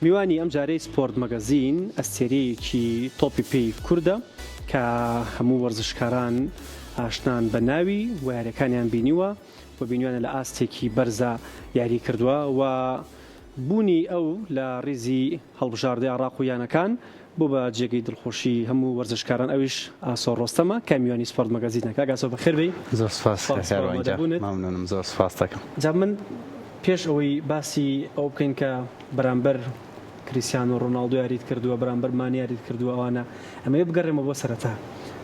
میوانی ئەم جارەی سپۆرت مەگەزین ئەستێرەیەکی تۆپی پێی کووردە کە هەموو وەرزشکاران ئاشنان بە ناوی و یاریەکانیان بینیوە و بینیوانە لە ئاستێکی بەرزە یاری کردووە و بوونی ئەو لە ڕیزی هەڵبژاردەی عراق و یانەکان بۆ بە جێگەی دڵخۆشی هەموو وەرزشکاران ئەویش ئاسۆ ڕۆستەمە کە میوانی سپۆرت مەگەزینەکە ئاگاسۆ بەخێربەی. زۆر سپاس مامنونم، زۆر سپاس دەکەم. جا من پێش ئەوەی باسی ئەو بکەین کە بەرامبەر کریستیانۆ ڕۆناڵدۆ یاریت کردووە بەرامبەر مانی یاریت کردووە ئەوانە ئەمە بگەڕێمە بۆ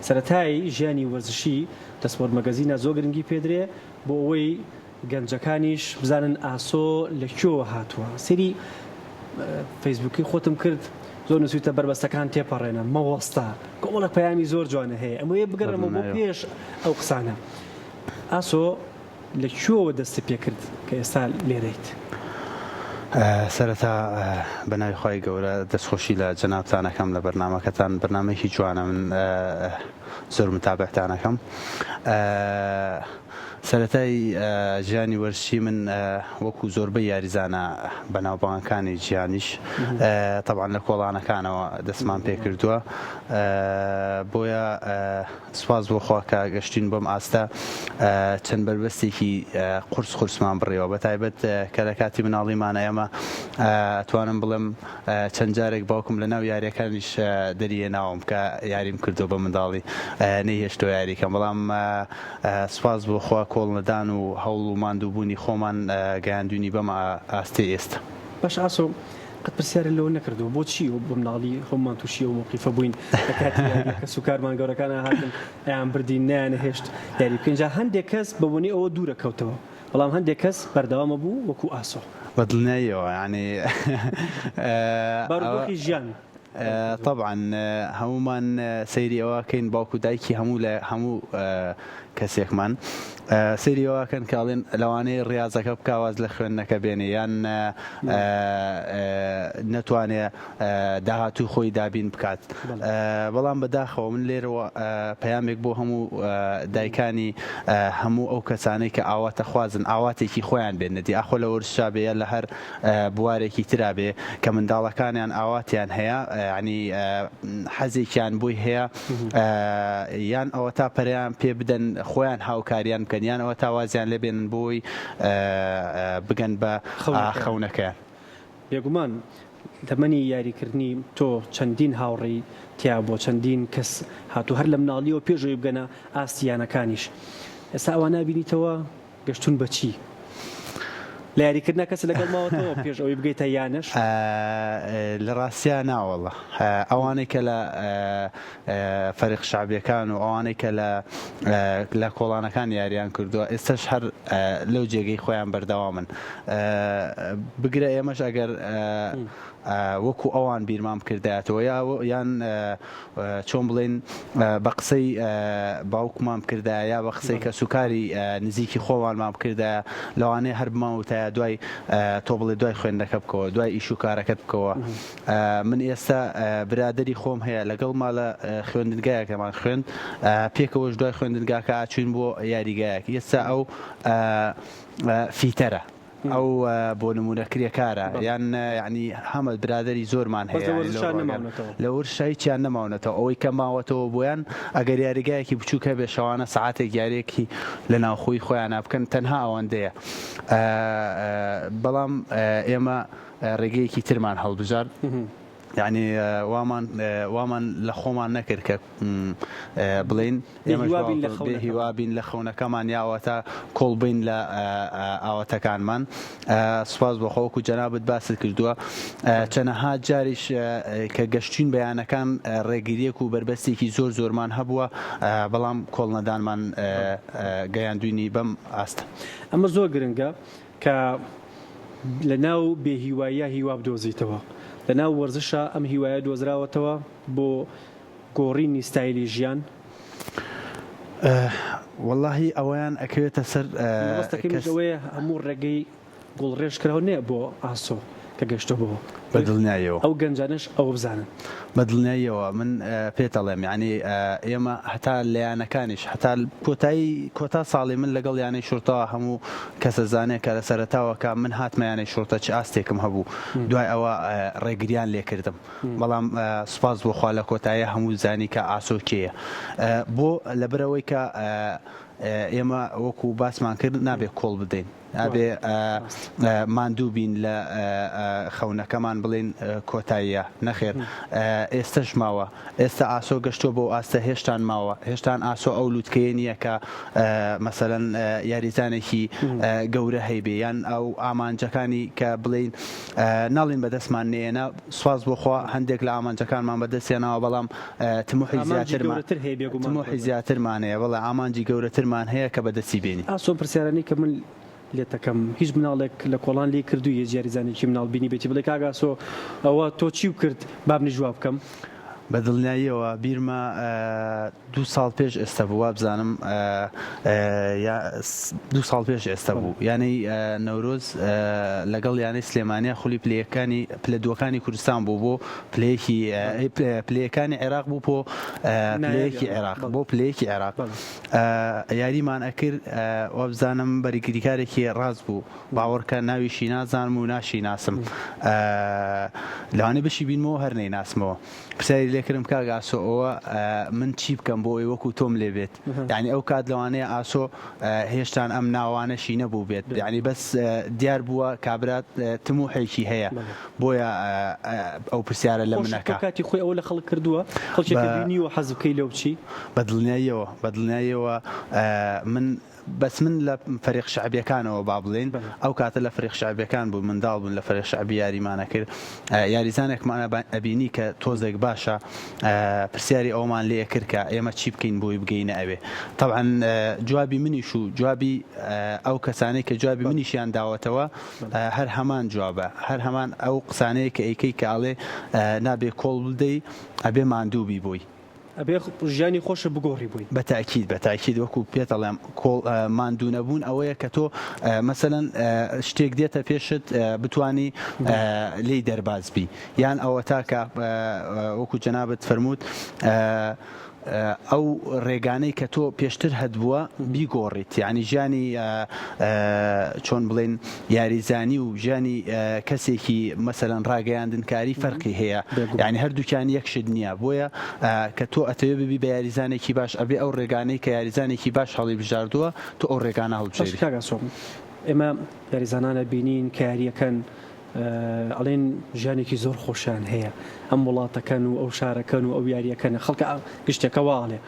سەرەتایی ژیانی وەرزشی دە سپۆرت مەگەزینە زۆر گرنگی پێدرێ بۆ ئەوەی گەنجەکانیش بزانن ئاسۆ لەکوێوە هاتووە. سری فەیسبووکی خۆتم کرد زۆر نووسیتە بربەستەکان تێپەڕێنە مەوەستا کۆمەڵە پەیامی زۆر جوانە هەیە ئەمە بگەڕێمە بۆ پێش ئەو قسانە. ئاسۆ لەکوێوە دەستی پێکرد کە ئێستا لێرەیت؟ سەرەتا بەناوی خۆی گەورە دەستخۆشی لە جەنابتانەکەم لە بەرنامەکەتان بەرنامەیەکی جوانە، من زۆر متابعتانەکەم. سەرەتای ژیانی وەرزشی من وەکو زۆربەی یاریزانە بەناوبانگەکانی ژیانیش تەبعاً لە کۆڵانەکانەوە دەستمان پێ کردووە، بۆیە سوپاس بۆ خوا کە گەشتین بۆم ئاستە چەند بربەستێکی قورسمان بڕێەوە، بەتایبەت کە لە کاتی مناڵیمانە ئێمە توانم بڵێم چەند جارێک باوکم لە ناو یاریەکانیش دەریێ ناوم کە یاریم کردو بە منداڵی نەیهێشتۆ یاریکەم، بەڵام سوپاس بۆ خوا کۆڵنەدان و هەوڵ و ماندووبوونی خۆمان گەیاندوونی بەمە ئاستی ئێستا. باش ئاسۆ قەت پرسیارە لەوە نەکردەوە بۆچی و بۆ مناڵی خۆمان تووشی و موقیفە بووین لە کاتی کە سوکارمان گەورەکانە هاتن ئەیان بردین نەیانە هێشت یاری بکەین. جا هەندێک کەس بەبوونی ئەوە دوورە کەوتەوە، بەڵام هەندێک کەس بەردەوامە بوو وەکو ئاسۆ بەدڵنیاییەوە، یعنی بەڕۆخی ژیان. طبعاً هەمومان سەیری ئەوەکەین، باوکو دایکی هەموو کەسێکمان سەیری ئەوەکەن کاڵێن لەوانەیە ڕاضەکە بکواز لە خوێندنەکە بێنێ یان نەتوانێ داهاتوو خۆی دابین بکات، بەڵام بەداخەوە من لێرەوە پەیامێک بۆ هەموو دایکانی هەموو ئەو کەسانەی کە ئاواتە خوازن ئاواتێکی خۆیان بێن نەدی ئاخۆ لە وەرزشا بێ لە هەر بوارێکی ترا بێ کە منداڵەکانیان ئاواتیان هەیە، ینی حەزێکیان بۆی هەیە، یان ئەوە تا پەریان پێ بدەن خۆیان هاوکاریان بکەن، یان ئەوە تاوازیان لێبێنن بۆی بگەن بە خەونەکەیان. بێگومان تەمەنی یاریکردنی تۆ چەندین هاوڕێی تیا بۆ چەندین کەس هاتوو هەر لە مناڵیەوە پێشەوەی بگەنە ئاستیانەکانیش، ئێستا ئەوە نابینیتەوە گەشتون بەچی لە یاریکردنا کەس لەگەڵ ماوەتەوە پێش ئەوەی بگەیتە یانەش؟ لە ڕاستیە ناوەڵە ئەوانەی کە لە فەرق شعبیەکان و ئەوانەی کە لە کۆڵانەکان یاریان کردووە ئێستاش هەر لەو جێگەی خۆیان بەردەوامن. بگرە ئێمەش ئەگەر وەکو ئەوان بیرمان بکردایەتەوە یان چۆن بڵێن بە قسەی باوکمان بکردایە یا بە قسەی کە سوکاری نزیکی خۆوانمان بکردایە لەوانەیە هەر بماوتایە دوای تۆ بڵێ دوای خوێندەکە بکەوە دوای ئیش و کارەکەت بکەوە. من ئێستا برادری خۆم هەیە لەگەڵ ماڵە خوێندنگایەکەمان خوێند، پێکەوەش دوای خوێندنگاکە ئاچوین بۆ یاریگایەک، ئێستا ئەو فیتەرە ئەو بۆ نمونەکرێکارە، یان ینی هەمە برادری زۆرمان هەیە لە وەرزشاییان نەماونەتەوە، ئەوەی کە ماوەتەوە بۆیان ئەگەر یاریگایەکی بچووکە بێ شەوانە سەعاتێک یاریەکی لە ناوخۆی خۆیان بکەن تەنها ئەوەندەیە. بەڵام ئێمە ڕێگەیەکی ترمان هەڵبژار، یعنی وامان لە خۆمان نەکرد کە بڵین هیوابین لە خەونەکەمان یاوەتە کۆڵبین لە ئاوەتەکانمان. سوپاس بۆ خۆوەکو جەنابەت باست کردووە چەنەها جاریش کە گەشتین بەیانەکان ڕێگیریەک و بربەستێکی زۆرمان هەبووە، بەڵام کۆڵنەدانمان گەیاندوینی بەم ئاستە. ئەمە زۆر گرنگە کە لە ناو بێهیواییە هیوا بدۆزیتەوە، لە ناو وەرزشە ئەم هیوایە دۆزراوەتەوە بۆ گۆڕینی ستایلی ژیان. وەڵاهی ئەوەیان ئەکەوێتە سەر ڕاستەکەیەوەیە هەموو ڕێگەی گوڵڕێژ کراوە نێ بۆ ئاسۆ کە گەشتە بۆ بەدڵنیایەوە ئەو گەنجانش ئەوە بزانن بەدڵنیایەوە من پێتەڵێم ینی ئێمە هەتا لایەنەکانیش هەتا کۆتا ساڵی من لەگەڵ یانەی شورتەوە هەموو کەسە زانێ کە لە سەرەتاوەکە من هاتمە یانەی شورتە چ ئاستێکم هەبوو دوای ئەوە ڕێگریان لێکردم بەڵام سوپاس بۆخوا لە کۆتاییە هەموو زانی کە ئاسۆکێیە بۆ لەبەرەوەی کە ئێمە وەکو باسمان کرد نابێت کۆڵ بدەین ئابێ ماندوو بین لە خەونەکەمان بڵێن کۆتاییە نەخێر ئێستش ماوە ئێستا ئاسۆ گەشتۆ بۆ ئاستە هێشتان ماوە هێشتان ئاسۆ ئەو لووتکەیە نییە کە مەسەلەن یاریزانێکی گەورە هەیبێ یان ئەو ئامانجەکانی کە بڵین ناڵین بەدەستمان نێنە سواز بۆخوا هەندێک لە ئامانجەکانمان بەدەستیانەوە بەڵام تموحی زیاترمانەیە بەڵێ ئامانجی گەورەترمان هەیە کە بەدەستی بێنی ئاسۆ پرسیارانی کە من لێتەکەم هیچ مناڵێک لە کۆڵان لێ کردوویە جیاریزانێکی مناڵ بینی بێتی بڵێ کاگاسۆ ئەوە تۆ چی و کرد بابنی جواب بکەم بەدڵنیاییەوە بیرمە 2 ساڵ پێش ئێستا بوو وا بزانم 2 ساڵ پێش ئێستا بوو یانەی نەورۆز لەگەڵ یانەی سلێمانیا خولی پلەدووەکانی کوردستان بوو بۆ پلەیەکانی عێراق بوو بۆ پلەیەکی عێراق بۆ پلەیەکی عێراق یاریمان ئەکرد وا بزانم بەریگریکارێکی ڕاست بوو باوەڕکە ناویشی نازانم و ناشی ناسم لەوانەیە بەشی بینمەوە هەر نەیناسمەوە پرسیاری لێکردم کاگە ئاسۆ ئەوە من چی بکەم بۆ ئەوی وەکو تۆم لێ بێت یعنی ئەو کات لەوانەیە ئاسۆ هێشتان ئەم ناوانەشی نەبوو بێت یعنی بەس دیار بووە کابرات تموحێکی هەیە بۆیە ئەو پرسیارە لە منەکە کاتی خۆی ئەوە لە خەڵک کردووە خەڵکێکی بینیوە حەز بکەی لەو چی بەدڵنیاییەوە من بەس من لە فەریق شعبیەکانەوە با بڵێن ئەو کاتە لە فەریق شعبیەکان بوو منداڵ بوون لە فەریق شعبی یاریمانە کرد یاریزانێکمانە ئەبینی کە تۆزێک باشە پرسیاری ئەومان لێ کرد کە ئێمە چی بکەین بۆی بگەینە ئەوێ طبعا جوابی منیش و جوابی ئەو کەسانەی کە جوابی منیشیان داوەتەوە هەر هەمان جوابە هەر هەمان ئەو قسانەیە کە ئەیکەی کە ئاڵێ نابێ کۆڵ بدەی ئەبێ ماندووبی بووی ئەبێ ژیانی خۆشە بگۆڕی بووی بەتاکید وەکو پێتەڵێم ماندوو نەبوون ئەوەیە کە تۆ مەسەلەن شتێک دێتە پێشت بتانی لێی دەرباز بی یان ئەوە تاکە وەکو جەنابەت فەرمووت ئەو ڕێگانەی کە تۆ پێشتر هەدبووە بیگۆڕیت یعنی ژیانی چۆن بڵێن یاریزانی و ژیانی کەسێکی مەسەلەن ڕاگەیاندنکاری فەرقی هەیە یعنی هەردووکیان یەکشت نییە بۆیە کە تۆ ئەتەوێ ببی بە یاریزانێکی باش ئەبێ ئەو ڕێگانەی کە یاریزانێکی باش هەڵی بژاردووە تۆ ئەو ڕێگانە هەڵبژێری ئێمە یاریزانانە بینین کە یاریەکەن ئەڵێن ژیانێکی زۆر خۆشیان هەیە ئەم وڵاتەکەن و ئەو شارەکەن و ئەو یاریەکەن خەڵکە گشتێکە واڵێ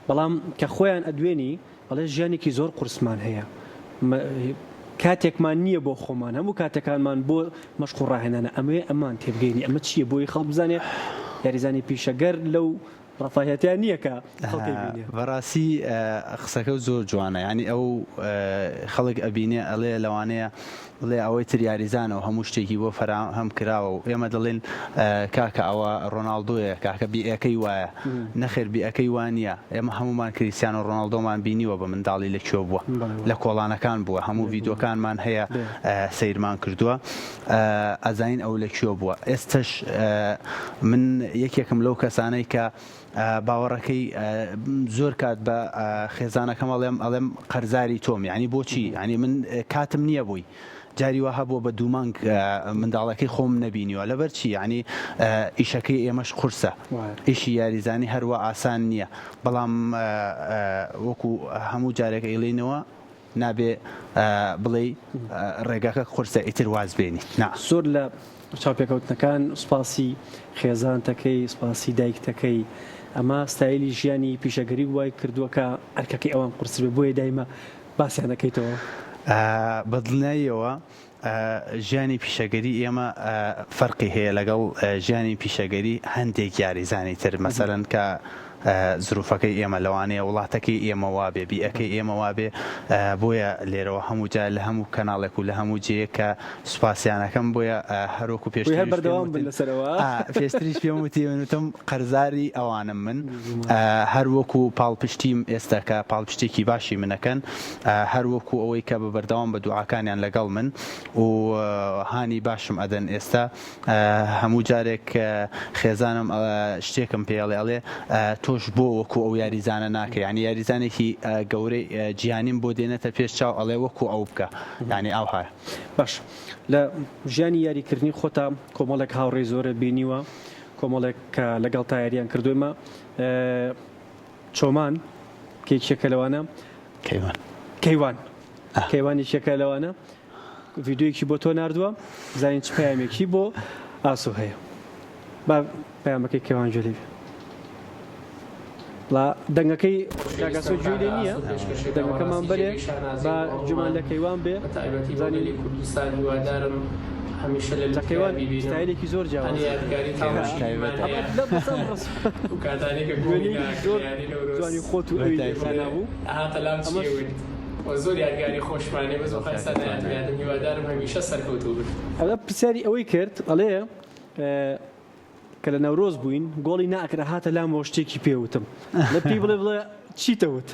بەڵام کە خۆیان ئەدوێنی ئەڵێ ژیانێکی زۆر قورسمان هەیە کاتێکمان نییە بۆ خۆمان هەموو کاتەکانمان بۆ مەشق و ڕاهێنانە ئەمان تێبگەینی ئەمە چییە بۆی خەڵک بزانێ یاریزانی پیشەگەر لەو ڕفاهەتیان نییە کە بەڕاستی قسەکە زۆر جوانە ینی ئەو خەڵک ئەبینێ ئەڵێ لەوانەیە بڵێ ئەوەی تر یاریزانەوە هەموو شتێکی بۆ هەم کراوە و ئێمە دەڵێن کاکە ئەوە ڕۆناڵدۆیە کاکە بیئەکەی وایە نەخێر بیئەکەی وانە ئێمە هەمومان کریستیانۆ ڕۆناڵدۆمان بینیوە بە منداڵی لەکوێ بووە لە کۆڵانەکان بووە هەموو ڤیدۆکانمان هەیە سەیرمان کردووە ئەزانین ئەو لەکوێ بووە ئێستش من یەکێکم لەو کەسانەی کە باوەڕەکەی زۆر کات بە خێزانەکەم ئەڵێم قەرزاری تۆم یعنی بۆچی ینی من کاتم نییە بووی جاری وها بۆ بە دوومانگ منداڵەکەی خۆم نەبینیوە لەبەر چی ینی ئیشەکەی ئێمەش قورسە ئیشی یاریزانی هەروە ئاسان نییە بەڵام وەکو هەموو جارێک ئەیڵێنەوە نابێ بڵێ ڕێگاکە قورسە ئیتر واز بێنی زۆر لە چاوپێکەوتنەکان سوپاسی خێزانتەکەی سوپاسی دایکتەکەی ئەمە ستایلی ژیانی پیشەگەری وای کردووە کە ئەرکەکەی ئەوان قورس بێ بۆیە دایمە باسییانەکەیتەوە بەدڵنیاییەوە ژیانی پیشەگەری ئێمە فەرقی هەیە لەگەڵ ژیانی پیشەگەری هەندێک یاریزانی تر مەسەلەن کە زروفەکەی ئێمە لەوانەیە وڵاتەکەی ئێمە وابێ بیئەکەی ئێمە وابێ بۆیە لێرەوە هەموو جا لە هەموو کەناڵێک و لە هەموو جەیە کە سوپاسیانەکەم بۆیە هەروەکو پێشتریش پێم وتیتم قەرزاری ئەوانم من هەروەکو پاڵپشتیم ئێستا کە پاڵپشتێکی باشی منەکەن هەروەکو ئەوەی کە بە بەردەوام بە دوعاکانیان لەگەڵ من و هانی باشم ئەدەن ئێستا هەموو جارێک خێزانم شتێکم پێڵێ تۆش بۆ وەکو ئەو یاریزانە ناکە ینی یاریزانێکی گەورەی گیانیم بۆ دێنێتە پێش چاو ئەڵێ وەکو ئەو بکە ینی ئەو هاە باش لە ژیانی یاریکردنی خۆتا کۆمەڵێک هاوڕێی زۆرە بینیوە کۆمەڵێک کە لەگەڵ تا یاریان کردوێمە چۆمان کێکێکە لەوانە کەیوانی شێکە لەوانە ڤیددیویەکی بۆ تۆ نردووە زانین چ پەیامێکی بۆ ئاسو هەیە با پەیامەکەی کەیوان جوێ لێبێ دەنگەکەی کاگاسۆ گوێ لێ نییە دەنگەکەمان بەرێ با جومان لە کەیوان بێ زانینی کوردستان هیوادارم هەمیشە لە کەیوان ستایلێکی زۆر جیاواز جوانی خۆت و نابوو هاتە لام زۆر یادگاری خۆشمانێ بە زۆر خەسەدایان هیوادارم هەمیشە سەرکەوتوو بن ئەوە پرسیاری ئەوەی کرد ئەڵێ کە لە نەورۆز بووین گۆڵی ناکرا هاتە لام بۆ شتێکی پێوتم لە پێی بڵێ چیتەوت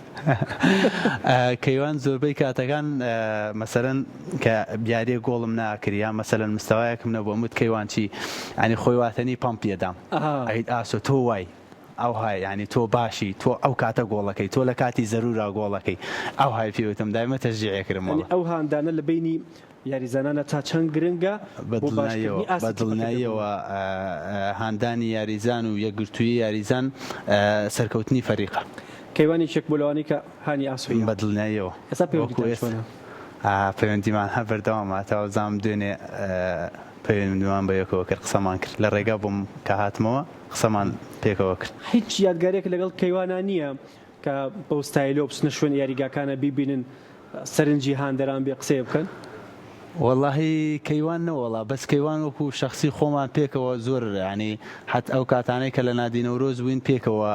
کەیوان زۆربەی کاتەکان مەسەرەن کە بیارێ گۆڵم ناکریا مەسەرەن مستەوایەکم نەبووە وت کەیوان چی ئەنی خۆی واتەنی پام پێدام ئەیت ئاسۆ تۆ وای ئەو های ینی تۆ باشی تۆ ئەو کاتە گۆڵەکەی تۆ لە کاتی زەرورا گۆڵەکەی ئەو های پێوتم دایمە تەژجیعێکرم ئەو هاندانە لە بینی یاریزانانە تا چەند گرنگە بەدڵناییەوە هاندانی یاریزان و یەکگرتووی یاریزان سەرکەوتنی فەریقە کەیوانی چێک بۆ لەوانی کە هانی ئاسووی بەدڵناییەوە ئێستا پەیوەندیمان هە بەردەوامە تاوە زام دوێنێ پەیوەندیمان بە یەکەوە کرد قسەمان کرد لە ڕێگا بووم کە هاتمەوە قسەمان پێکەوە کرد هیچ یادگارێک لەگەڵ کەیوانە نییە کە بەو ستایلۆ بچنە شوێن یاریگاکانە بیبینن سەرنجی هاندەران بێ قسەی بکەن واللهی کەیوان نەوەڵا بەس کەیوان وەکو شخصی خۆمان پێکەوە زۆر ینی حت ئەو کاتانەی کە لە نادی نەورۆز بووین پێکەوە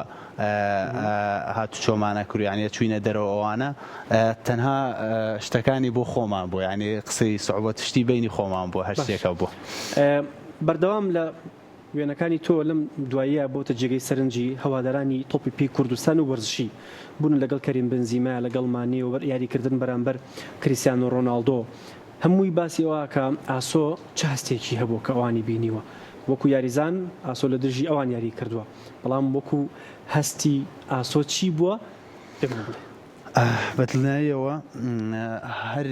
هاتو چۆمانە کوریانە چوینە دەرەوە ئەوانە تەنها شتەکانی بۆ خۆمان بوو ینی قسەی سوعبەت شتی بینی خۆمان بوو هەر شتێکە بوو بەردەوام لە وێنەکانی تۆ لەم دواییە بۆتە جێگەی سەرنجی هەوادارانی تۆپی پێی کوردستان و وەرزشی بوون لەگەڵ کەریم بنزیما لەگەڵ مانی و یاریکردن بەرامبەر کریستیانۆ ڕۆناڵدۆ هەمووی باسی ئەوە کە ئاسۆ چ هەستێکی هەبوو کە ئەوانی بینیوە وەکو یاریزان ئاسۆ لە دژی ئەوان یاری کردووە بەڵام وەکو هەستی ئاسۆ چی بووە بەدڵناییەوە هەر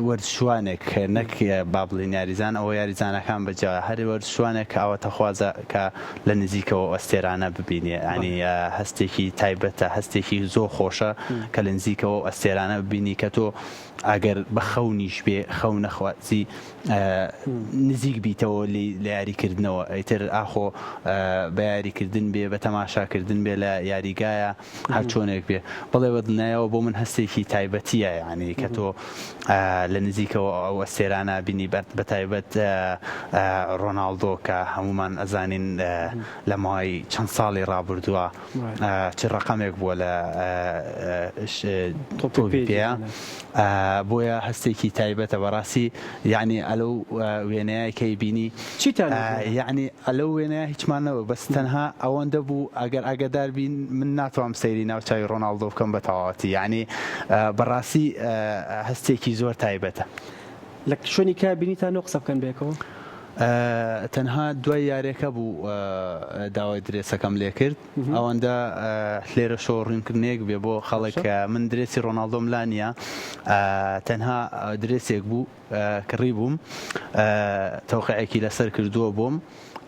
وەرزشوانێک نەک با بڵێن یاریزان ئەوە یاریزانەکان بەجا هەر وەرزشوانێک کە ئەوە تەخوازە کە لە نزیکەوە ئەستێرانە ببینێ ینی هەستێکی تایبەتە هەستێکی زۆر خۆشە کە لە نزیکەوە ئەستێرانە ببینی کە تۆ ئەگەر بە خەونیش بێ خەو نەخوازی نزیک بیتەوە لە یاریکردنەوە ئەیتر ئاخۆ بە یاریکردن بێ بە تەماشاکردن بێ لە یاریگایە هەر چۆنێک بێ بڵێ بەدڵنایەوە بۆ من هەستێکی تایبەتیە ینی کە تۆ لە نزیکەوە ئەو ئەستێرانە بینی بە تایبەت ڕۆناڵدۆ کە هەمومان ئەزانین لە ماوەی چەند ساڵی ڕابردووە چ ڕقەمێک بووە لە تۆپیە بۆیە هەستێکی تایبەتە بەڕاستی یعنی ئەلەو وێنەیەکەی بینی یعنی ئەلەو وێنەیە هیچمانەوە بەس تەنها ئەوەندە بوو ئەگەر ئاگدار بین من ناتوانم سەیری ناوچوی ڕۆناڵدۆ بکەم بە تەواوەتی یعنی بەڕاستی هەستێکی زۆر تایبەتە لە شوێنی کا بینیتان قسە بکەن بێکەوە تەنها دوای یارێکە بوو داوای درێسەکەم لێ کرد ئەوەندە لێرە شۆڕینکردنێک بێ بۆ خەڵک من درێسی ڕۆناڵدۆم لا نییە تەنها درێسێک بوو کڕی بووم تەوقعێکی لەسەر کردووە بۆم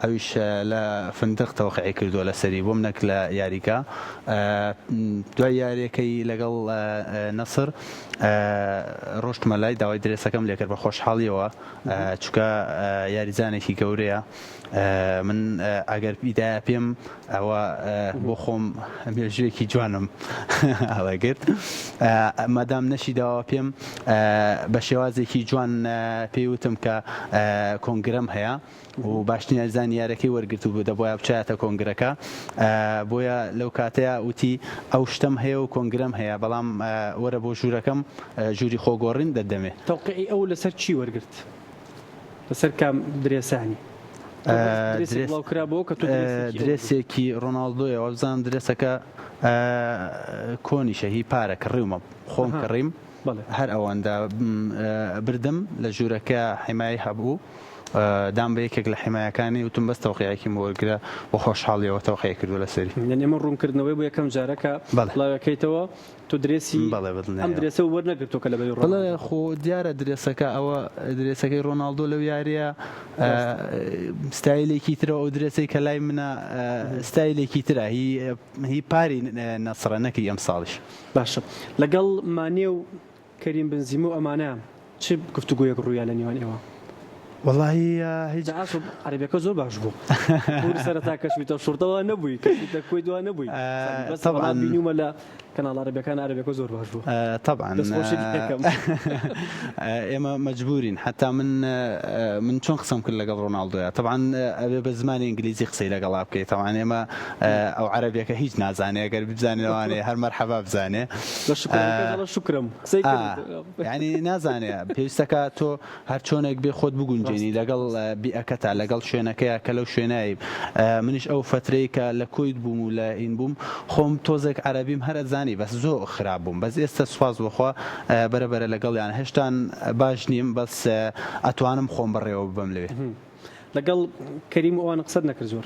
ئەویش لە فندق تەوقعی کردووە لە سەری بۆم نەک لە یاریکە دوای یاریەکەی لەگەڵ نەسر ڕۆشتمە لای داوای درێسەکەم لێکرد بە خۆشحاڵیەوە چونکە یاریزانێکی گەورەیە من ئەگەر پیدایە پێم ئەوە بۆ خۆم مێژوێکی جوانم هەڵەگرت مادام نەشی داوا پێم بە شێوازێکی جوان پێیوتم کە کۆنگرەم هەیە و باشترین یاریزانی زانیارەکەی وەرگرت و دەبواە بچایەتە کۆنگرەکە بۆیە لەو کاتەیە وتی ئەو شتم هەیە و کۆنگرەم هەیە بەڵام وەرە بۆ ژوورەکەم ژووری خۆگۆڕین دەدەمێ تەوقعی ئەو لەسەر چی وەرگرت لەسەر کام درێسانی درێسێکی ڕۆناڵدۆیەوە بزانم درێسەکە کۆنیشە هی پارە کڕیومە خۆم کڕیم هەر ئەوەندە بردم لە ژوورەکە حیمایی هەبوو دام بە یەکێک لە حیمایەکانی وتم بەس تەوقیعێکی وەرگرە بۆ خۆشحاڵیەوە تەوقیع کردو لەسەری ئێمە ڕوونکردنەوەی بۆ یەکەم جارەکە بڵاوەکەیتەوە تو درێسی ئەم درێسە وەرنەگرتۆ کە لەبەر بڵێ خۆ دیارە درێسەکە ئەوە درێسەکەی ڕۆناڵدۆ لەو یاریە ستایلێکی ترە ئەو درێسەی کە لای منە ستایلێکی ترە هی پاری نەسڕە نەکەی ئەم ساڵیش باشە لەگەڵ مانێ و کەریم بنزیمە و ئەمانە چ گفتوگویەک ڕوویان لە نێوان ئێوە والله هیچ عربیەکە زۆر باش بوو سەرەتا کەشویتە شوڕتەوە نەبووی کەشویتە کۆی دووە نەبووی طبعا بینیومە لە کەناڵ عربیەکان عربیەکە زۆر باش بوو طبعا ئێمە مەجبورین حتا من چۆن قسەم کرد لەگەڵ ڕۆناڵدۆیە طبعا ئەبێ بە زمانی ئینگلیزی قسەی لەگەڵا بکەیت طبعا ئێمە ئەو عربیەکە هیچ نازانێ ئەگەر بزانێوانێ هەر مەرحەبا بزانێ شکرم ینی نازانێ پێویستەکە تۆ هەر چۆنێک بێ خۆت بگونجێنی لەگەڵ بیئەکەتا لەگەڵ شوێنەکەیە کە لەو شوێنایی منیش ئەو فترەی کە لە کۆیت بووم و لە ئین بووم خۆم تۆزێک عربیم هەر ئەزانی بەس زۆر خراپ بووم بەس ئێستا سوپاس بخوا بەرەبەرە لەگەڵیان هێشتان باش نیم بەس ئەتوانم خۆم بڕێوە ببەم لەوێ لەگەڵ کەریم ئەوان قسەت نەکرد زۆر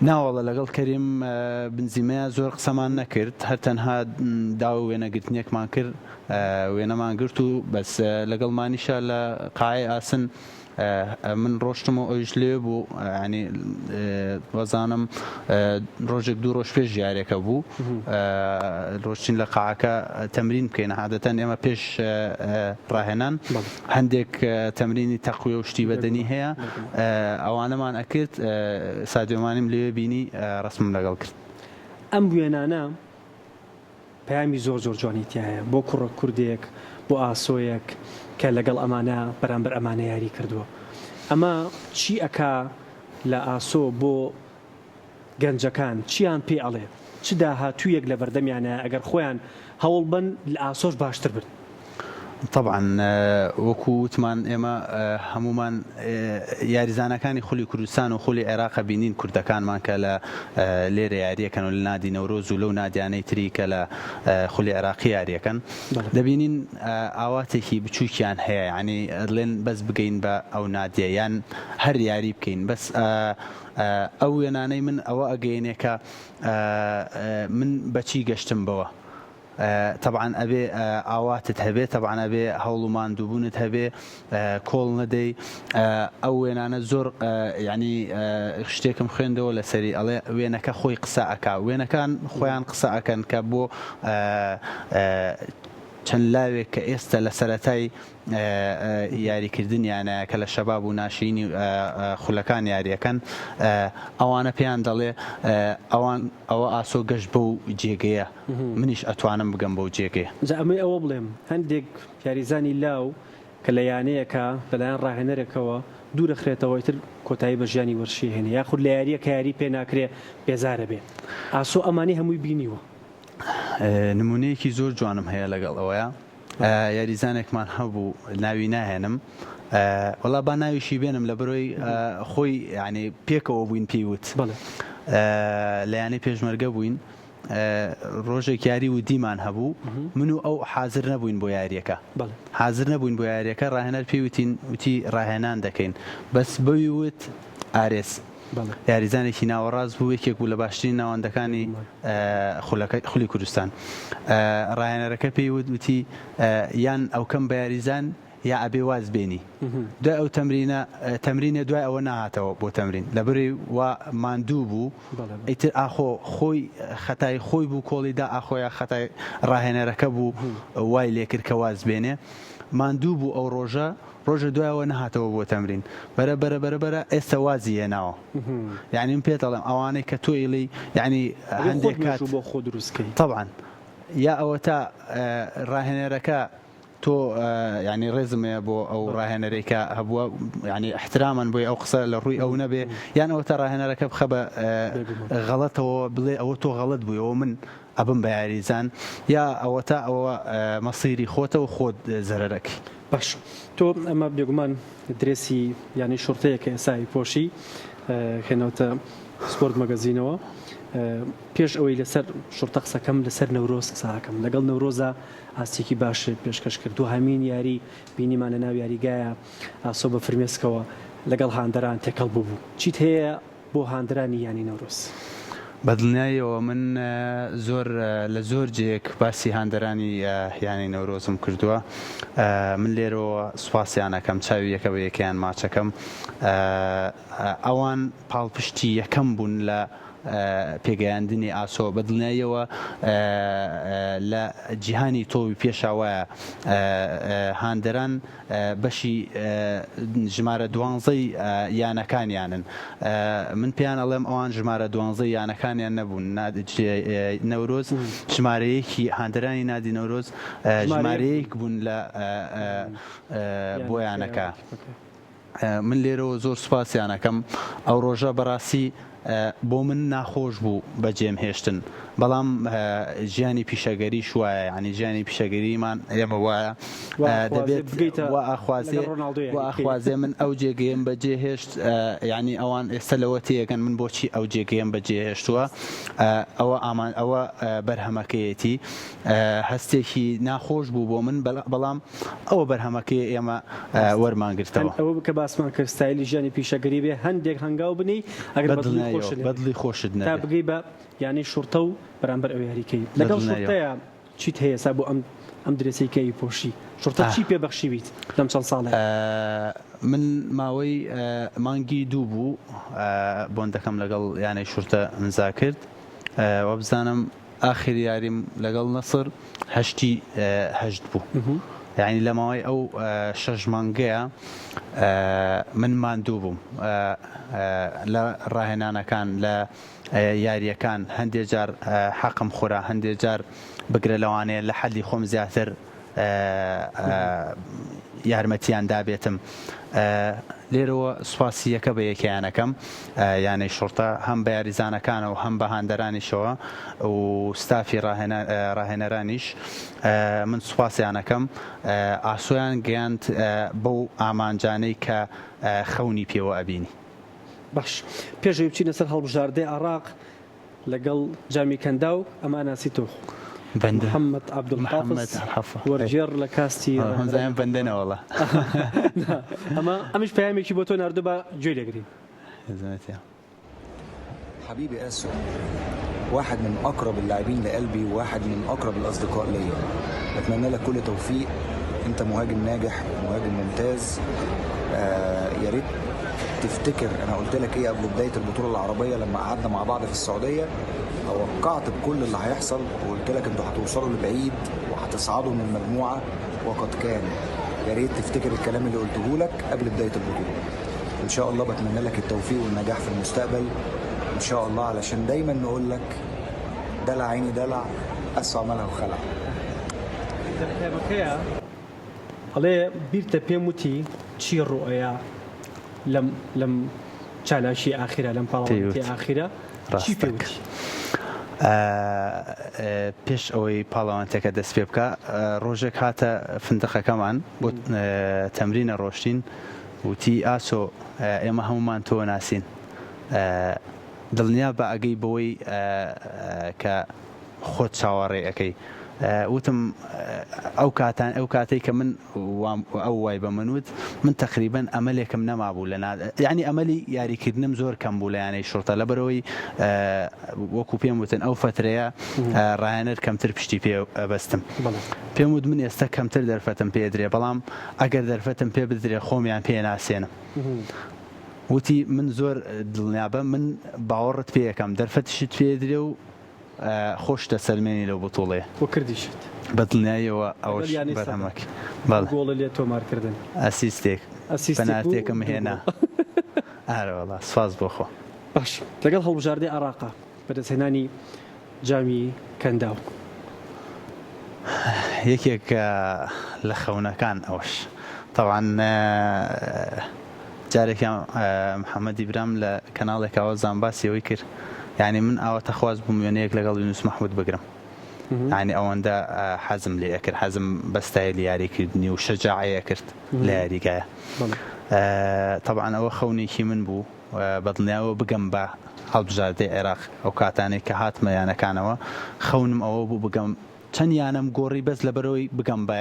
ناوەڵە لەگەڵ کەریم بنزیمەیە زۆر قسەمان نەکرد هەر تەنها داو وێنەگرتنیەکمان کرد وێنەمان گرت و بەس لەگەڵمانیشە لە قاعی ئاسن من ڕۆشتم و ئەویش لێ بوو ینی وەزانم ڕۆژێک دوو ڕۆژ پێش ژیارێکە بوو ڕۆشتین لە قاعەکە تەمرین بکەین عادەتەن ئێمە پێش ڕاهێنان هەندێک تەمرینی تەقویە و شتی بەدەنی هەیە ئەوانەمان ئەکرد سادێمانیم لێوێ بینی ڕسمم لەگەڵ کرد ئەم وێنانە پەیامی زۆر زۆر جوانیتیایە بۆ کوڕە کوردێک بۆ ئاسۆیەک کە لەگەڵ ئەمانە بەرامبەر ئەمانە یاری کردووە ئەمە چی ئەکا لە ئاسۆ بۆ گەنجەکان چیان پێ ئەڵێ چ داهاتوویەک لە بەردەمیانە ئەگەر خۆیان هەوڵ بن لە ئاسۆش باشتر بن طبعا وەکو وتمان ئێمە هەمومان یاریزانەکانی خولی کوردستان و خولی عێراق بینین کوردەکانمان کە لە لێرە یاریەکەن و لە نادی نەورۆز و لەو نادیانەی تری کە لە خولی عێراقی یاریەکەن دەبینین ئاواتێکی بچووکیان هەیە ینی ئەڵێن بەس بگەین بە ئەو نادیە یان هەر یاری بکەین بەس ئەو وێنانەی من ئەوە ئەگەینێ کە من بەچی گەشتم بەوە طبعا ئەبێ ئاواتت هەبێت طبعا ئەبێ هەوڵ و ماندووبوونت هەبێ کۆڵ نەدەی ئەو وێنانە زۆر ینی شتێکم خوێندەوە لەسەری ئەڵێ وێنەکە خۆی قسە ئەکا وێنەکان خۆیان قسە ئەکەن کە بۆ چەند لاوێک کە ئێستا لە سەرەتای یاریکردنیانە کە لە شەباب و ناشرینی خولەکان یاریەکەن ئەوانە پێیان دەڵێ ئەوە ئاسۆ گەشت بەو جێگەیە منیش ئەتوانم بگەم بەو جێگەیە ئەمەی ئەوە بڵێم هەندێک یاریزانی لاو کە لە یانەیەکە لەلایەن ڕاهێنەرێکەوە دوو دەخرێتەوەی تر کۆتایی بە ژیانی وەرشی هێنێ یاخود لە یاریە کە یاری پێ ناکرێ بێزارە بێ ئاسۆ ئەمانی هەمووی بینیوە نمونەیەکی زۆر جوانم هەیە لەگەڵ ئەوەیە یاریزانێکمان هەبوو ناوی ناهێنم وەڵا با ناویشی بێنم لە بەرۆی خۆی ینی پێکەوە بووین پێیوت لە یانەی پێشمەرگە بووین ڕۆژێک یاری و دیمان هەبوو من و ئەو حازر نەبووین بۆ یاریەکە حازر نەبووین بۆ یاریەکە ڕاهێنەر پێوتین وتی ڕاهێنان دەکەین بەس بەوی وت ئارێس یاریزانێکی ناوەڕاز بوو یەکێک بوو لە باشترین ناوەندەکانی خولی کوردستان ڕاهێنەرەکە پێی وتی یان ئەو کەم بە یاریزان یا ئەبێ واز بێنی دوای ئەو تەمرینە دوای ئەوە نهاتەوە بۆ تەمرین لەبەرەوەی وا ماندوو بوو ئیتر ئاخۆ خۆی خەتای خۆی بوو کۆڵیدا ئاخۆیە خەتای ڕاهێنەرەکە بوو وای لێکرد کە واز بێنێ ماندوو بوو ئەو ڕۆژە دوایەوە نهاتەوە بۆ تەمرین بەرە ئێستا وازی هێناوە یعنی من پێتەڵێم ئەوانەی کە تۆ ئیڵی یعنی هەندێک کات بۆ خۆ دروستکەی طبعا یا ئەوە تا ڕاهێنەرەکە تۆ ینی ڕێزمەیە بۆ ئەو ڕاهێنەرێکە هەبووە ینی احترامان بۆی ئەو قسە لە ڕووی ئەو نەبێ یان ئەوە تا ڕاهێنەرەکە بخە بە غەڵەتەوە بڵێ ئەوە تۆ غەڵەت بوویەوە من ئەبم بە یاریزان یا ئەوە تا ئەوە مەسیری خۆتەوە خۆت زەرەرەکەی. باش تۆ ئەمە بێگومان درێسی ینی شورتەیەکە ئێسایی پۆشی خێنەوتە سپۆرت مەگەزینەوە پێش ئەوەی لەسەر شورتە قسەکەم لەسەر نەورۆز قساکەم لەگەڵ نەورۆزە ئاستێکی باش پێشکەش کردو هەمین یاری بینیمانە ناو یاریگایە ئاسۆ بە فرمێسکەوە لەگەڵ هاندەران تێکەڵ بوو چیت هەیە بۆ هاندرانی ینی نەورۆز؟ بەدڵنیایەوە من زۆر لە زۆر جێک باسی هاندەرانی یانی نەورۆزم کردووە من لێرەوە سوپاسیانەکەم چاوی یەکە بە یەکیان ماچەکەم ئەوان پاڵپشتی یەکەم بوون لە پێگەیاندنی ئاسۆ بەدڵنیایەوە لە جیهانی تۆوی پێشاوایە هاندەران بەشی ژمارە 12 یانەکانیانن من پێیان ئەڵێم ئەوان ژمارە 12 یانەکانیان نەبوون نەورۆز ژمارەیەکی هاندەرانی نادی نەورۆز ژمارەیەک بوون لە بۆ یانەکە من لێرەوە زۆر سوپاسیانەکەم ئەو ڕۆژە بەڕاستی بۆ من ناخۆش بوو بەجێم هێشتن بەڵام ژیانی پیشەگەری شوایە ینی ژیانی پیشەگەریمان ئێمە وایە دەبێت ئاخوازێ من ئەو جێگەیم بەجێ هێشت ینی ئەوان ئێستا لەوە تێگەن من بۆچی ئەو جێگەیم بەجێ هێشتووە ئەوە بەرهەمەکەیەتی هەستێکی ناخۆش بوو بۆ من بەڵام ئەوە بەرهەمەکەی ئێمە وەرمانگرتەوە ئەوە کە باسمان کرد ستایلی ژیانی پیشەگەری بێ هەندێک هەنگاو بنی ئەگەر بەدڵی خۆشت تا بگەی بە ینی شورتە و بەرامبەر ئەو یاریکەی لەگەڵ شورتەیە چیت هەیە سا بۆ ئەم درێسەیکەی پۆشی شورتە چی پێبەخشیویت لەم چەند ساڵە؟ من ماوەی مانگی دوو بوو بۆندەکەم لەگەڵ یانەی شورتە ئەمزا کرد وە بزانم ئاخر یاریم لەگەڵ نەسر هەشت بوو یعنی لە ماوەی ئەو 6 مانگەیە من ماندوو بووم لە ڕاهێنانەکان لە یاریەکان هەندێک جار حەقم خورا هەندێک جار بگرە لەوانەیە لە حەدی خۆم زیاتر یارمەتیان دابێتم لێرەوە سوپاسی یەکە بە یەکیانەکەم یانەی شورتە هەم بە یاریزانەکانەوە هەم بە هاندەرانیشەوە و ستافی ڕاهێنەرانیش من سوپاسیانەکەم ئاسۆیان گەیاند بەو ئامانجانەی کە خەونی پێوە ئەبینی. باش پێشەوی بچینە سەر هەڵبژاردەی عێراق لەگەڵ جامی کەندا و ئەماناسی تۆ محەممەد عەبدولحافظ وەرجێر لە کاستی هەمزایان بەندەنەوەڵە ئەمیش پەیامێکی بۆ تۆ ناردوو بە گوێ لێگرین. حبيبي آسو واحد من أقرب اللاعبين لقلبي وواحد من أقرب الأصدقاء ليا بتمنى لك كل توفيق أنت مهاجم ناجح مهاجم ممتاز يا ريت تفتكر أنا قلت لك إيه قبل بداية البطولة العربية لما قعدنا مع بعض في السعودية توقعت بكل اللي هيحصل وقلت لك أنتوا هتوصلوا لبعيد وهتصعدوا من المجموعة وقد كان يا ريت تفتكر الكلام اللي قلته لك قبل بداية البطولة إن شاء الله بتمنى لك التوفيق والنجاح في المستقبل إن شاء الله علشان دايما نقول لك دلع عيني دلع أسوأ مالها وخلع ئەڵێ بیرتە پێم وتی چی ڕۆیە لەم چالاشی ئاخیرە لەم پاڵەتی ئاخیرە چی پێوتی؟ پێش ئەوەی پاڵەوانتەکە دەست پێ بکە ڕۆژێک هاتە فندقەکەمان بۆ تەمرینە ڕۆشتین وتی ئاسۆ ئێمە هەمومان تۆ ناسین دڵنیا بە ئەگەی بەوەی کە خۆت چاوەڕێ ئەەکەی وتم ئەو کاتەی کە من ئەو وای بە منوت من تقریبا ئەمەلێکم نەمابوو لە یعنی ئەمەلی یاریکردنم زۆر کەم بوو لە یانەی شورتە لەبەرەوەی وەکو پێم وتن ئەو فترەیە ڕاهێنەر کەمتر پشتی پێ بەستم پێم وت من ئێستا کەمتر دەرفەتم پێدرێ بەڵام ئەگەر دەرفەتم پێ بدرێ خۆمیان پێ ناسێنم وتی من زۆر دڵنیابە من باوەڕت پێ یەکەم دەرفەتشت پێدرێ و خۆش دەسەلمێنی لەو بتوڵێ بۆ کردیشت بەدڵنیایەوە ئەوەش بەرهەمەک گۆڵە لێ تۆمارکردن ئەسیستێک پەنارتێکم هێنا ئارەوەڵا سپاس بۆ خۆ. باش لەگەڵ هەڵبژاردەی عێراقا بەدەستهێنانی جامی کەنداو یەکێک لخونا كان أوش طبعا جارك يا محمد إبراهيم لكنالك أو زامباسي ويكر يعني من أو تخواز بميونيك لقل يونس محمود بقرم يعني أوان دا حزم لي أكر حزم بستاي لي ياري كردني وشجاعي أكرت لياري جاية طبعا أو خوني كي من بو بدلني أو بجنبه هالبجاردة العراق أو كاتاني كهات ما يعني كانوا خونم أو بو بجنب چەند یانم گۆڕی بەس لە بەرەوەی بگەم بە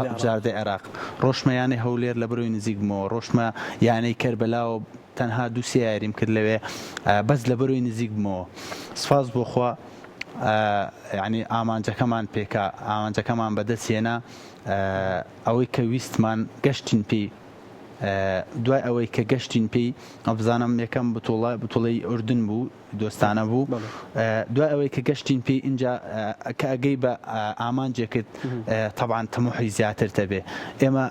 هەڵبژاردەی عێراق ڕۆژمە یانەی هەولێر لە بەرەوەی نزیک بوومەوە ڕۆژمە یانەی کەربەلا و تەنها دوو سێ یاریم کرد لەوێ بەس لە بەرەوەی نزیک بوومەوە سوپاس بۆ خوا یعنی ئامانجەکەمان پێکا ئامانجەکەمان بەدەستهێنا ئەوەی کە ویستمان گەشتین پێی دوای ئەوەی کە گەشتین پێی ئەبزانم یەکەم بتوڵەی ئوردن بوو دۆستانە بوو دوای ئەوەی کە گەشتین پێی اینجا کە ئەگەی بە ئامانجێکت طبعاً تەموحی زیاتر دەبێ ئێمە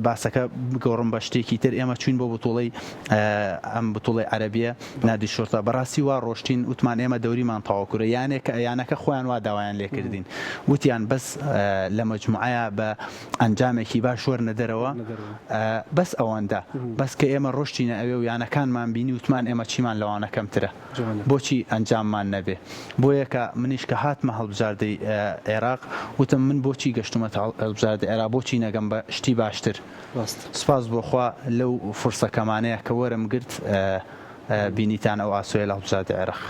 باسەکە بگۆڕم بە شتێکی تر ئێمە چوین بۆ بتوڵەی ئەم بتوڵەی عەرەبیە نادی شورتە بەڕاستی وا ڕۆشتین وتمان ئێمە دەوریمان تەواوکورە یانەکە خۆیان وا داوایان لێ کردین وتیان بەس لە مەجموعەیە بە ئەنجامێکی باش وەرنە دەرەوە بەس ئەوەندە بەس کە ئێمە ڕۆشتینە ئەوێ و یانەکانمان بینی وتمان ئێمە چیمان لەوانە کەمترە بۆچی ئەنجاممان نەبێ بۆ یەکە منیش کە هاتمە هەڵبژاردەی عێراق وتم من بۆچی گەشتومە هەڵبژاردەی عێراق بۆچی نەگەم بە شتی باشتر سوپاس بۆخوا لەو فرسەکەمانەیە کە وەرم گرت بینیتان ئەو ئاسۆیە لە هەڵبژاردەی عێراق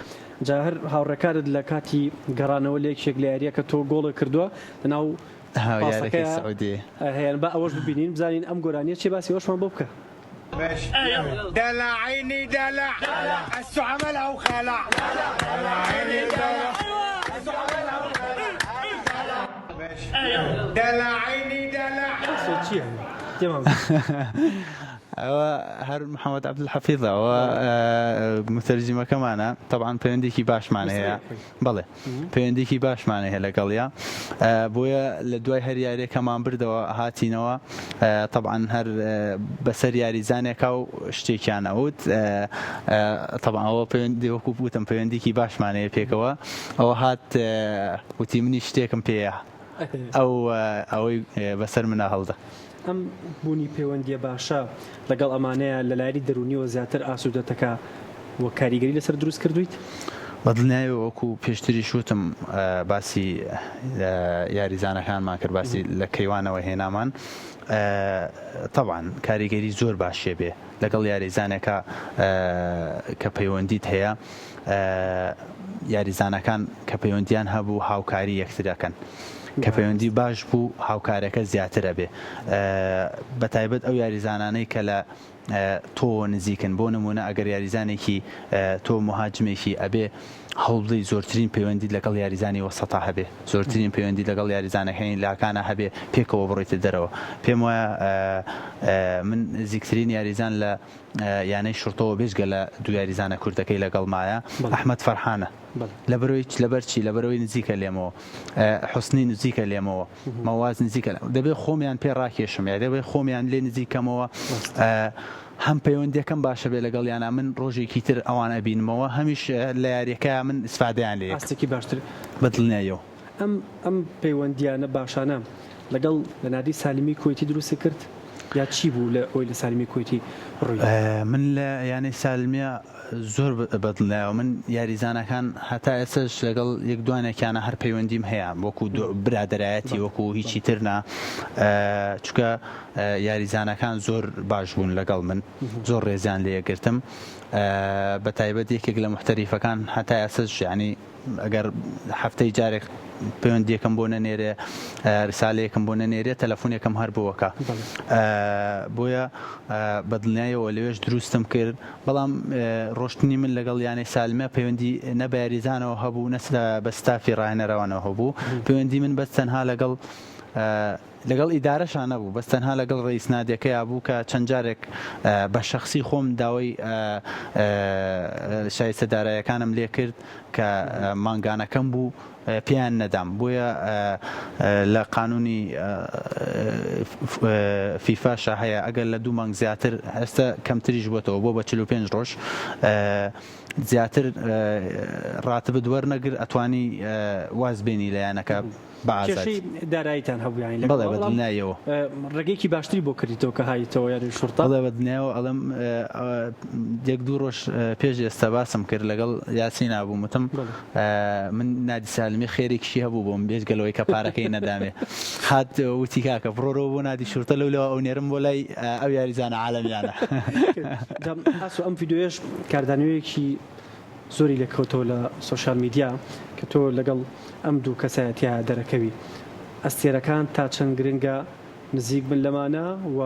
جا هەر هاوڕێکارت لە کاتی گەڕانەوە لە یەکێک لە یاریە کە تۆ گۆڵە کردووە لەناو یارەکەی سعودی هەیەن بە ئەوەش ببینین بزانین ئەم گۆرانیە چێ باسی ئەوشمان بۆ بکە دلع عيني دلع السو عملها وخلع دلع عيني دلع السو عملها وخلع دلع عيني دلع چی تمام هر محمد عبد الحفيظ ومترجمة كمان طبعا بينديكي باش معناها بله بينديكي باش معناها لقليا بويا لدواي هر ياري كمان بردوا هاتينوا طبعا هر بسر ياري زانيك او اشتيكان اود طبعا هو بيندي وكوبوتم بينديكي باش معناها بيكوا او هات وتيمني اشتيكم بيه او بسر منها هلده ئەم بوونی پەیوەندیە باشە لەگەڵ ئەمانەیە لە لایری دەرونیەوە زیاتر ئاسوودەتەکە وە کاریگەری لەسەر دروست کردویت بەدڵنیایە وەکو پێشتری شوتم باسی یاریزانەکانمان کرد باسی لە کەیوانەوە هێنامان طبعا کاریگەری زۆر باشێ بێ لەگەڵ یاریزانێکە کە پەیوەندیت هەیە یاریزانەکان کە پەیوەندیان هەبوو هاوکاری یەکترەکەن کە پەیوەندی باش بوو هاوکارەکە زیاترە بێ بەتایبەت ئەو یاریزانانەی کە لە تۆ نزیکن بۆ نمونە ئەگەر یاریزانێکی تۆ مهاجمێکی ئەبێ هەوڵی زۆرترین پەیوەندی لەگەڵ یاریزانی وەسەتا هەبێ زۆرترین پەیوەندی لەگەڵ یاریزانەکەی لاکانە هەبێ پێکەوە بڕۆیتە دەرەوە پێم وایە من نزیکترین یاریزان لە یانەی شورتەوە بێژگە لە دوو یاریزانە کوردەکەی لەگەڵ مایە ئەحمەد فەرحانە لەبەرەوەی لەبەرەوەی نزیکە لێمەوە حوسنی نزیکە لێمەوە مەواز نزیکە دەبێت خۆمیان پێ ڕاکێشم یا دەبێت خۆمیان لێ نزیکەمەوە هەم پەیوەندیەکەم باشە بێ لەگەڵ یانە من ڕۆژێکی تر ئەوانە بینمەوە هەمیش لە یاریەکە من ئیسفادەیان لێ ئاستێکی باشتر بەدڵنیایەوە ئەم پەیوەندیانە باشانە لەگەڵ لە نادی سالیمی کۆیتی دروستی کرد یا چی بوو لە ئەوی لە سالیمی کۆیتی ڕووی من لە یانەی سالمیە زۆر بەدڵنیایەوە من یاریزانەکان هەتا ئێستاش لەگەڵ یەک دوانێکیانە هەر پەیوەندیم هەیە وەکو برادەرایەتی وەکو هیچی ترنا چونکە یاریزانەکان زۆر باش بوون لەگەڵ من زۆر ڕێزیان لێگرتم بەتایبەت یەکێک لە محتەریفەکان هەتا ئێستاش یعنی ئەگەر هەفتەی جارێک پەیوەندیەکەم بۆ نەنێرێ ڕسالەیەکم بۆ نەنێرێت تەلەفۆنێکم هەر بووەکە بۆیە بەدڵنیایەوە لەوێش دروستم کرد بەڵام ڕۆشتنی من لەگەڵ یانەی سالمە پەیوەندی نە بە یاریزانەوە هەبوو نە بە ستافی ڕاهێنەرەوەنەوە هەبوو پەیوەندی من بەس تەنها لەگەڵ ئیدارەشان نەبوو بەس تەنها لەگەڵ ڕئیس نادیەکەی بوو کە چەند جارێک بە شەخسی خۆم داوای شایستەداراییەکانم لێ کرد کە مانگانەکەم بوو پێیان نەدام بۆیە لە قانونی فیفاشە هەیە ئەگەر لە 2 مانگ زیاتر هەستا کەمتریش بۆتەوە بۆ بە 45 ڕۆژ زیاتر ڕاتبت وەرنەگر ئەتوانی واز بێنی لە یانەکە کێشەی داراییتان هەبوو یانی بەڵێ بەدڵنیایەوە ڕێگەیەکی باشتری بۆ کردیتەوە کە هایتەوە یاری شورتا بەڵێ بەدڵنیایەوە ئەڵێم یەک دوو ڕۆژ پێش ئێستا باسم کرد لەگەڵ یاسین نابووم وتم من نادی سالمی خێرێکشی هەبوو بۆم بێژگەلەوەی کە پارەکەی نەدامێ هات وتی کاکە بڕۆرەوە بۆ نادی شورتە لەولەوە ئەو نێرم بۆ لای ئەو یاریزانە عالەمیانە ئاسو ئەم ڤیدۆیەش کاردانەوەیەکی زۆری لەکەوتەوە لە سۆشال میدیا کە تۆ لەگەڵ ئەم دوو کەسایەتیا دەرەکەوی ئەستێرەکان تا چەند گرنگە نزیک بن لەمانە و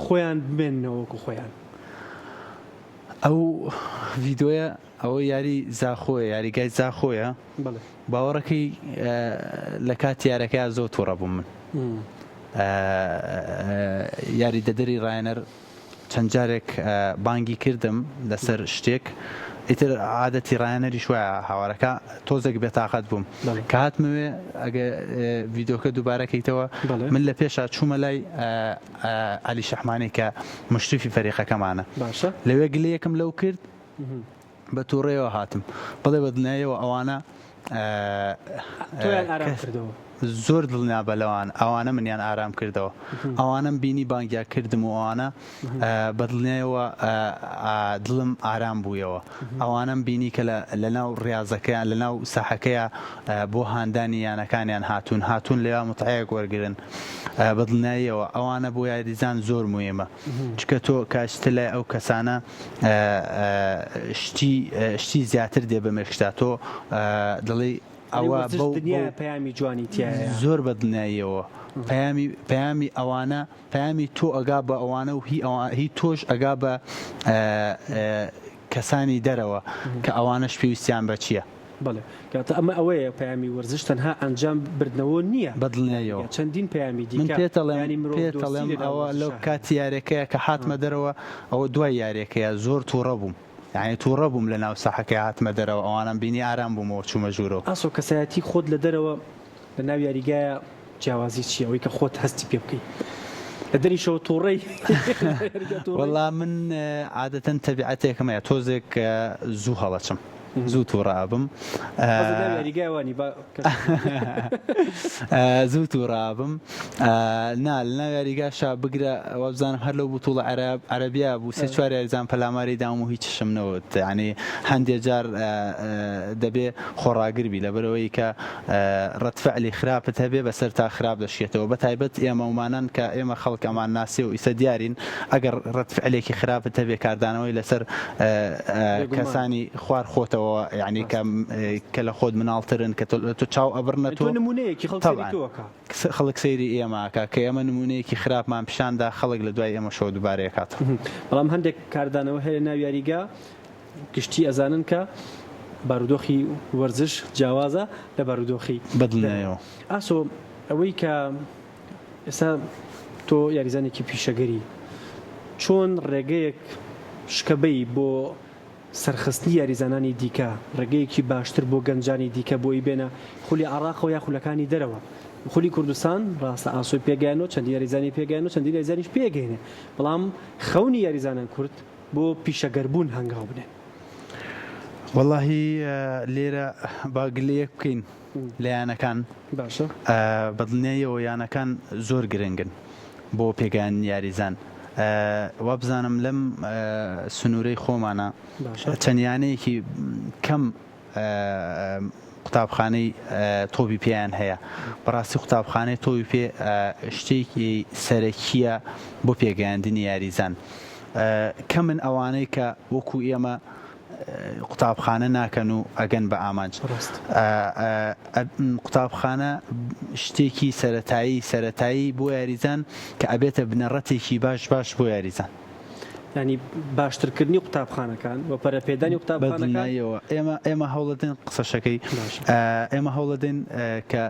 خۆیان بمێننەوەکو خۆیان ئەو ڤیدۆیە ئەوە یاری زاخۆیە یاریگای زاخۆیە باوەڕەکەی لە کات یارەکەی زۆر تووڕە بووم من یاری دەدەری ڕایەنەر چەند جارێک بانگی کردم لەسەر شتێک ئیتر عادەتی ڕایەنەری شوایە هاوارەکە تۆزێک بێتاقەت بووم کە هاتمەوێ ئەگە ڤیدۆکە دووبارەکەیتەوە من لە پێشا چوومە لای عەلی شەحمانی کە مشتریفی فەریقەکەمانە لەوێ گلەیەکم لەو کرد بە تووڕێەوە هاتم بڵێ بەدڵنیایەوە ئەوانە زۆر دڵنیا بە لەوان ئەوانە منیان ئارام کردەوە ئەوانم بینی بانگیا کردم و ئەوانە بەدڵنیایەوە دڵم ئارام بوویەوە ئەوانم بینی کە لەناو ڕاضەکەیان لەناو ساحەکەیە بۆ هاندانی یانەکانیان هاتوون لێوە متعەیەک وەرگرن بەدڵنیاییەوە ئەوانە بۆ یاریزان زۆر مهمە چکە تۆ کاشتە لای ئەو کەسانە شتی زیاتر دێ بەمێشتا تۆ دڵی ئەوە پەیامی جوانی تایە زۆر بەدڵنیاییەوە پەیامی ئەوانە پەیامی تۆ ئەگا بە ئەوانە و هی تۆش ئەگا بە کەسانی دەرەوە کە ئەوانەش پێویستیان بە چییە بەڵێ کاتە ئەمە ئەوەیە پەیامی وەرزش تەنها ئەنجام بردنەوە نییە بەدڵنیاییەوە چەندین پەیامی من پێتەڵێم ئەوە لەو کاتی یارێکەیە کە هاتمە دەرەوە ئەوە دوای یارێکەیە زۆر تووڕە بووم یعنی تووڕە بووم لە ناو ساحەکەی هاتمە دەرەوە ئەوانم بینی ئارام بوومەوە چوومە ژوورەوە ئاسۆ کەسایەتی خۆت لە دەرەوە لە ناو یاریگایە جیاوازی چییە ئەوەی کە خۆت هەستی پێ بکەیت لە دەریشەوە تووڕەی وەڵام من عادەتەن تەبیعەتێکمەیە تۆزێک زوو هەڵەچم زوو تووڕابم زوو تووڕابم نا لە یاریگاشا بگرە وەبزانم هەر لەو بوتوڵە عەرەبیا بوو سێ چوار یاریزان پەلاماری دام و هیچشم نەوت ینی هەندێک جار دەبێ خۆڕاگربی لەبەرەوەی کە ڕەتفعلی خراپت هەبێ بەسەر تا خراپ دەشێتەوە بەتایبەت ئێمە ومانان کە ئێمە خەڵک ئەمان ناسی و ئیسە دیارین ئەگەر ڕەتفعلێکی خراپت هەبێ کاردانەوەی لەسەر کەسانی خوار خۆتەوە یعنی کە لە خۆت مناڵترن کە تۆ چاو ئەبڕنە تۆ نمونەیەکی خەڵک سەیری ئێمەکە کە ئێمە نمونەیەکی خراپمان پیشاندا خەڵک لە دوای ئێمە شەوە دووبارەیە کات بەڵام هەندێک کاردانەوە هەیە ناو یاریگا گشتی ئەزانن کە بارودۆخی وەرزش جیاوازە لە بارودۆخی بەدڵنیایەوە ئاسۆ ئەوەی کە ئێستا تۆ یاریزانێکی پیشەگەری چۆن ڕێگەیەک شکەبەی بۆ سەرخستنی یاریزانانی دیکە ڕێگەیەکی باشتر بۆ گەنجانی دیکە بۆی بێنە خولی عراقەوە یا خولەکانی دەرەوە خولی کوردستان ڕاستە ئاسۆی پێگەیانەوە چەندی یاریزانی پێگەیانەوە چەندی یاریزانیش پێگەینێ بەڵام خەونی یاریزانان کورد بۆ پیشەگەربوون هەنگاو بنێن وەڵاهی لێرە باگلەیەک بکەین لە یانەکان باشە بەدڵنیاییەوە یانەکان زۆر گرنگن بۆ پێگەیان یاریزان وابزانم لەم سنوورەی خۆمانە چەندیانەیەکی کەم قوتابخانەی تۆبی پێیان هەیە بەڕاستی قوتابخانەی تۆبی پێ شتێکی سەرەکیە بۆ پێگەیاندنی یاریزان کە من ئەوانەی کە وەکو ئێمە قوتابخانە ناکەن و ئەگەن بە ئامانج قوتابخانە شتێکی سەرەتایی بۆ یاریزان کە ئەبێتە بنەڕەتێکی باش بۆ یاریزان ینی باشترکردنی قوتابخانەکان و پەرەپێدانی قوتابخانەکانەوە ئێمە هەوڵەدەن قسەشەکەی ئێمە هەوڵەدەن کە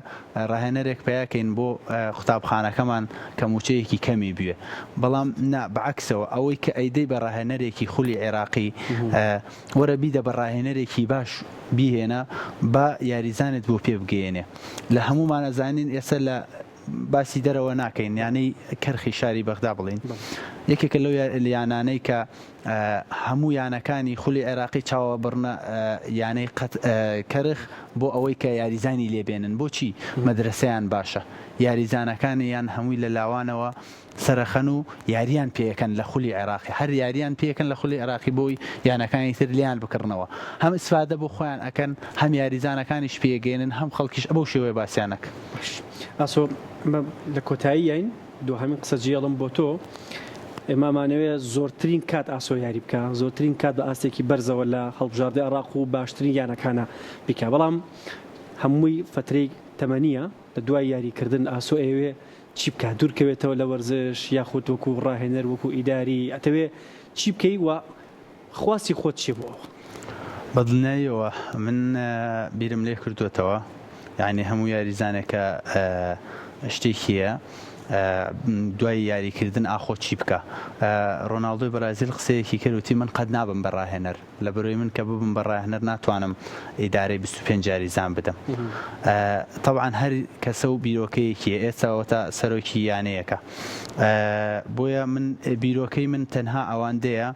ڕاهێنەرێک پیاکەین بۆ قوتابخانەکەمان کە موچەیەکی کەمی بوێ بەڵام بەعکسەوە ئەوەی کە ئەیدەی بە ڕاهێنەرێکی خولی عێراقی وەرە بیدە بە ڕاهێنەرێکی باش بیهێنە بە یاریزانت بۆ پێ بگەێنێ لە هەمومان ئەزانین ئێستا لە باسی دەرەوە ناکەین یانەی کەرخی شاری بەغدا بڵین یەکێکە لەو لیانانەی کە هەموو یانەکانی خولی عێراقی چاوە بڕنە یانەی کەرخ بۆ ئەوەی کە یاریزانی لێبێنن بۆچی مەدرسەیان باشە یاریزانەکانیان هەمووی لە لاوانەوە سەرخەن و یاریان پێەکەن لە خولی عێراقی هەر یاریان پێکەن لە خولی عێراقی بۆی یانەکانی تر لیان بکردنەوە هەم ئیسفادە بۆ خۆیان ئەکەن هەم یاریزانەکانیش پێگەێنن هەم خەڵکیش ئەو شێوەیە باسییانەکە ئاسۆ لە کۆتاییین دووهەمین قسە جێڵم بۆ تۆ ئێمامانەوەیە زۆرترین کات ئاسۆ یاری بکە زۆرترین کات بە ئاستێکی بەرزەوە لە هەڵبژاردەی عێراق و باشترین یانەکانە بیکە بەڵام هەمووی فترەی تەمەنیە لە دوای یاریکردن ئاسۆ ئێوێ چی بکە دوورکەوێتەوە لە وەرزش یاخود وەکو ڕاهێنەر وەکو ئیداری ئەتەوێ چی بکەی و خواستی خۆت چی بۆ بەدڵنیاییەوە من بیرم لێ کردوێتەوە یعنی هەموو یاریزانێکە شتێکیە دوای یاریکردن ئاخۆ چی بکە ڕۆناڵدۆی بەرازیل قسەیەکی کردوتی من قەت نابم بەڕاهێنەر لە بەرۆی من کە ببم بەڕاهێنەر ناتوانم ئیدارەی 25 یاریزان بدەم طبعاً هەر کەسە و بیرۆکەیەکی ئێستاوە تا سەرۆکی یانەیەەکە بۆیە من بیرۆکەی من تەنها ئەوەندەیە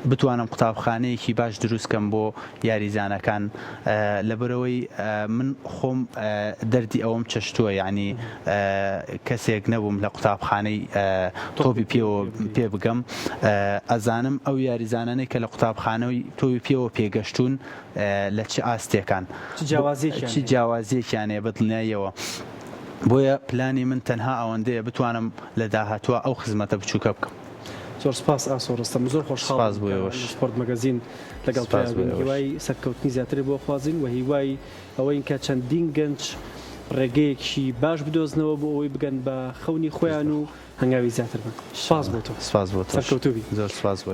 بتوانم قوتابخانەیەکی باش دروستکەم بۆ یاریزانەکان لەبەرەوەی من خۆم دەردی ئەوەم چەشتووە یعنی کەسێک نەبووم لە قوتابخانەی تۆپی پێ بگەم ئەزانم ئەو یاریزانانەی کە لە قوتابخانەوەی تۆپی پێوە پێگەشتون لە چ ئاستێکان چی جیاوازیەکیانەیە بەدڵنیاییەوە بۆیە پلانی من تەنها ئەوەندەیە بتوانم لە داهاتوە ئەو خزمەتە بچووکە بکەم زۆر سپاس ئاسۆ ڕستەم زۆر خۆشحاڵ سپۆرت مەگەزین لەگەڵ هیوای سەرکەوتنی زیاتر بۆ خوازین و هیوای ئەوەی کە چەندین گەنج ڕێگەیەکی باش بدۆزنەوە بۆ ئەوەی بگەن بە خەونی خۆیان و هەنگاوی زیاتر بن سپاس بۆ تۆ سپاس بۆ تۆ سەرکەوتوبی زۆر سپاس بۆ